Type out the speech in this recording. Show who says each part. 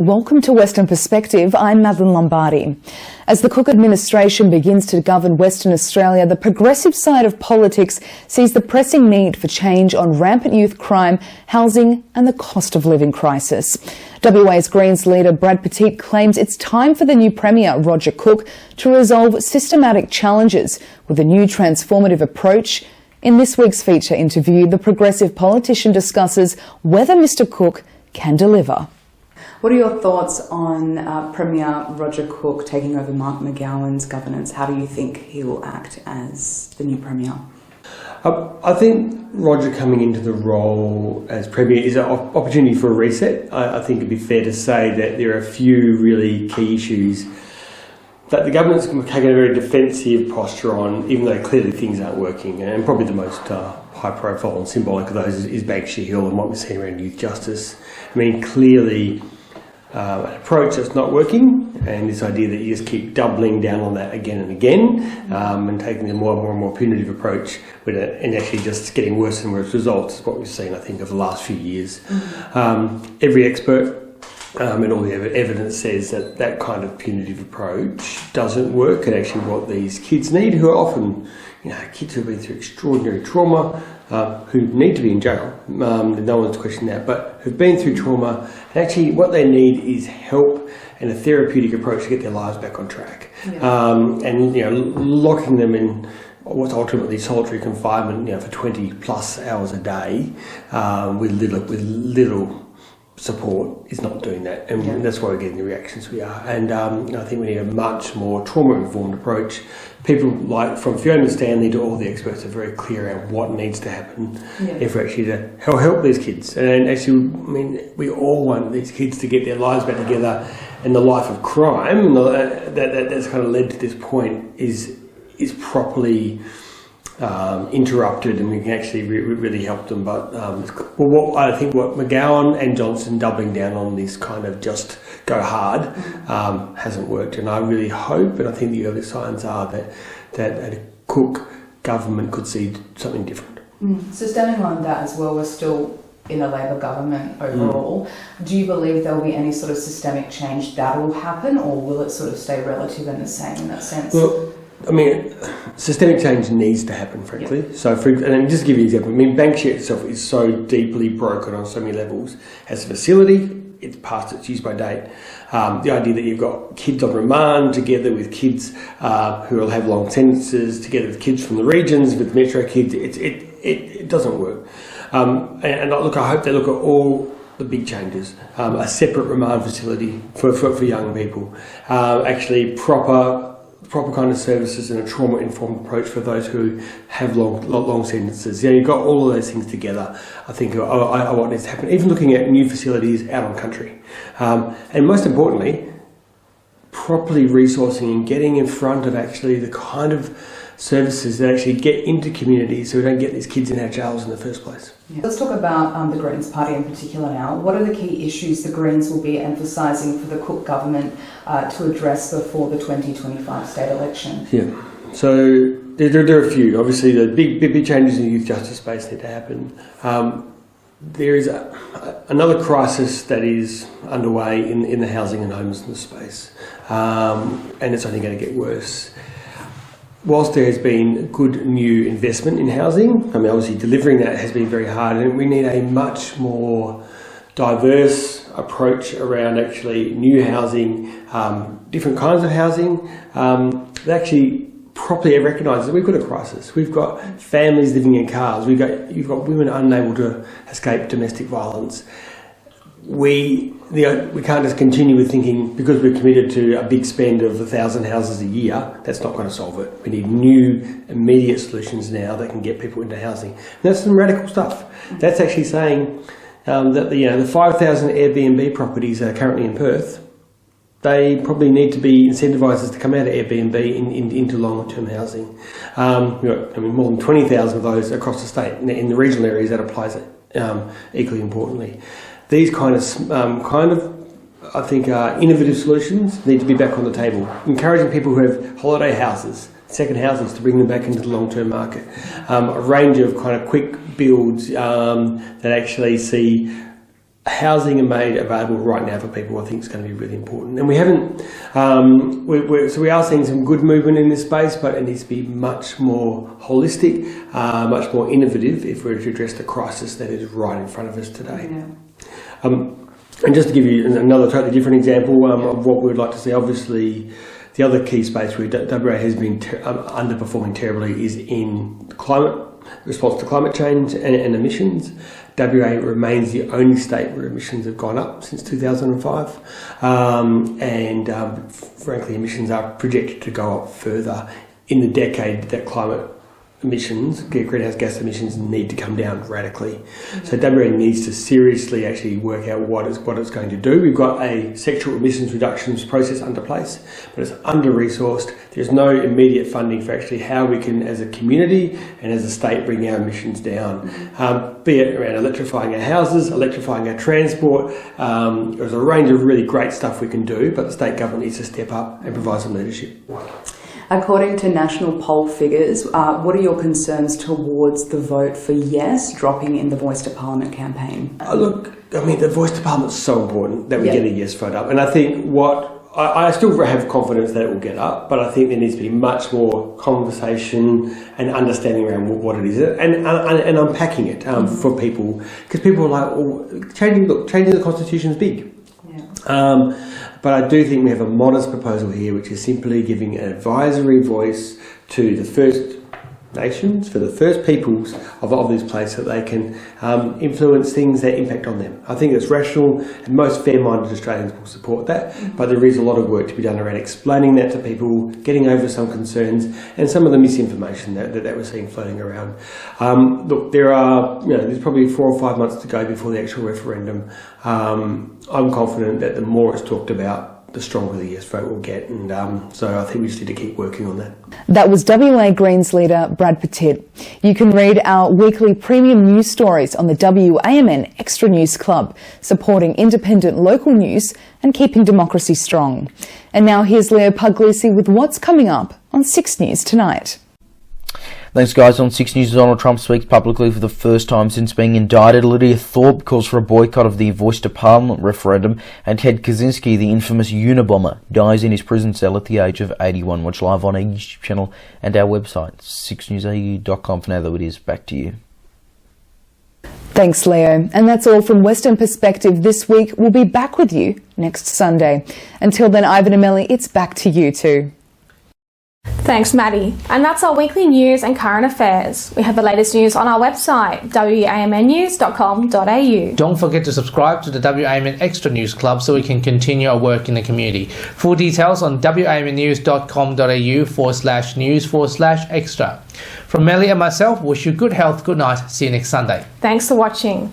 Speaker 1: Welcome to Western Perspective. I'm Madeline Lombardi. As the Cook administration begins to govern Western Australia, the progressive side of politics sees the pressing need for change on rampant youth crime, housing and the cost of living crisis. WA's Greens leader Brad Petit claims it's time for the new Premier, Roger Cook, to resolve systematic challenges with a new transformative approach. In this week's feature interview, the progressive politician discusses whether Mr Cook can deliver. What are your thoughts on Premier Roger Cook taking over Mark McGowan's governance? How do you think he will act as the new Premier?
Speaker 2: I think Roger coming into the role as Premier is an opportunity for a reset. I think it'd be fair to say that there are a few really key issues that the government's taken a very defensive posture on, even though clearly things aren't working. And probably the most high profile and symbolic of those is Banksia Hill and what we're seeing around youth justice. I mean, clearly an approach that's not working, and this idea that you just keep doubling down on that again and again, and taking a more and more punitive approach with it, and actually just getting worse and worse results is what we've seen, I think, over the last few years. Every expert and all the evidence says that that kind of punitive approach doesn't work, and actually what these kids need, who are often kids who have been through extraordinary trauma, who need to be in jail, no one's questioning that, but who've been through trauma, and actually what they need is help and a therapeutic approach to get their lives back on track. And locking them in what's ultimately solitary confinement, for 20 plus hours a day, with little support is not doing that, and that's why we're getting the reactions we are. And I think we need a much more trauma-informed approach. People like from Fiona Stanley to all the experts are very clear on what needs to happen if we're actually to help these kids. And actually, I mean, we all want these kids to get their lives back together, and the life of crime that's kind of led to this point is properly interrupted, and we can actually really help them. But I think what McGowan and Johnson doubling down on this kind of just go hard hasn't worked, and I really hope, and I think the early signs are that a Cook government could see something different.
Speaker 1: So standing on that as well, we're still in a Labor government overall. Do you believe there will be any sort of systemic change that will happen, or will it sort of stay relative and the same in that sense?
Speaker 2: Well, I mean, systemic change needs to happen, frankly. So, and just to give you an example, I mean, Banksia itself is so deeply broken on so many levels. As a facility, it's past its use by date. The idea that you've got kids on remand together with kids who will have long sentences, together with kids from the regions, with metro kids, it doesn't work. And look, I hope they look at all the big changes. A separate remand facility for young people. Actually proper kind of services and a trauma-informed approach for those who have long sentences. You've got all of those things together. I think I want this to happen. Even looking at new facilities out on country. And most importantly, properly resourcing and getting in front of actually the kind of services that actually get into communities so we don't get these kids in our jails in the first place.
Speaker 1: Let's talk about the Greens party in particular now. What are the key issues the Greens will be emphasising for the Cook government to address before the 2025 state election?
Speaker 2: So there are a few. Obviously the big changes in the youth justice space need to happen. There is another crisis that is underway in the housing and homelessness space, and it's only going to get worse. Whilst there has been good new investment in housing, I mean, obviously delivering that has been very hard, and we need a much more diverse approach around actually new housing, different kinds of housing, that actually properly recognises that we've got a crisis. We've got families living in cars. You've got women unable to escape domestic violence. We can't just continue with thinking because we're committed to a big spend of 1,000 houses a year, that's not going to solve it. We need new, immediate solutions now that can get people into housing. And that's some radical stuff. That's actually saying that the 5,000 Airbnb properties that are currently in Perth, they probably need to be incentivised to come out of Airbnb into long-term housing. More than 20,000 of those across the state. In the regional areas, that applies equally importantly. These kind of I think innovative solutions need to be back on the table. Encouraging people who have holiday houses, second houses, to bring them back into the long-term market. A range of kind of quick builds that actually see housing are made available right now for people, I think is going to be really important. And we haven't, so we are seeing some good movement in this space, but it needs to be much more holistic, much more innovative if we're to address the crisis that is right in front of us today. Yeah. And just to give you another totally different example of what we would like to see, obviously the other key space where WA has been underperforming terribly is in response to climate change and emissions. WA remains the only state where emissions have gone up since 2005, and frankly emissions are projected to go up further in the decade that greenhouse gas emissions need to come down radically. Mm-hmm. So WA needs to seriously actually work out what it's going to do. We've got a sexual emissions reductions process under place, but it's under-resourced. There's no immediate funding for actually how we can, as a community and as a state, bring our emissions down. Mm-hmm. Be it around electrifying our houses, electrifying our transport. There's a range of really great stuff we can do, but the state government needs to step up and provide some leadership.
Speaker 3: According to national poll figures, what are your concerns towards the vote for yes dropping in the Voice to Parliament campaign?
Speaker 2: Look, I mean, the Voice to Parliament is so important that we get a yes vote up. And I think I still have confidence that it will get up, but I think there needs to be much more conversation and understanding around what it is and unpacking it for people. Because people are like, oh, changing the Constitution is big. Yeah. But I do think we have a modest proposal here, which is simply giving an advisory voice to the First Nations, for the First Peoples of this place, so that they can influence things that impact on them. I think it's rational, and most fair-minded Australians will support that, but there is a lot of work to be done around explaining that to people, getting over some concerns, and some of the misinformation that we're seeing floating around. Look, there's probably 4 or 5 months to go before the actual referendum. I'm confident that the more it's talked about, the stronger the yes vote will get, and so I think we just need to keep working on that.
Speaker 1: That was WA Greens leader Brad Pettit. You can read our weekly premium news stories on the WAMN Extra News Club, supporting independent local news and keeping democracy strong. And now here's Leo Puglisi with what's coming up on 6 News Tonight.
Speaker 4: Thanks, guys. On 6 News, Donald Trump speaks publicly for the first time since being indicted. Lydia Thorpe calls for a boycott of the Voice to Parliament referendum. And Ted Kaczynski, the infamous Unabomber, dies in his prison cell at the age of 81. Watch live on our YouTube channel and our website, 6newsau.com. For now, though, it is back to you.
Speaker 1: Thanks, Leo. And that's all from Western Perspective this week. We'll be back with you next Sunday. Until then, Ivan and Melly, it's back to you two.
Speaker 5: Thanks, Maddie. And that's our weekly news and current affairs. We have the latest news on our website, wamnnews.com.au.
Speaker 6: Don't forget to subscribe to the WAMN Extra News Club so we can continue our work in the community. Full details on wamnnews.com.au/news/extra. From Melly and myself, wish you good health, good night. See you next Sunday.
Speaker 5: Thanks for watching.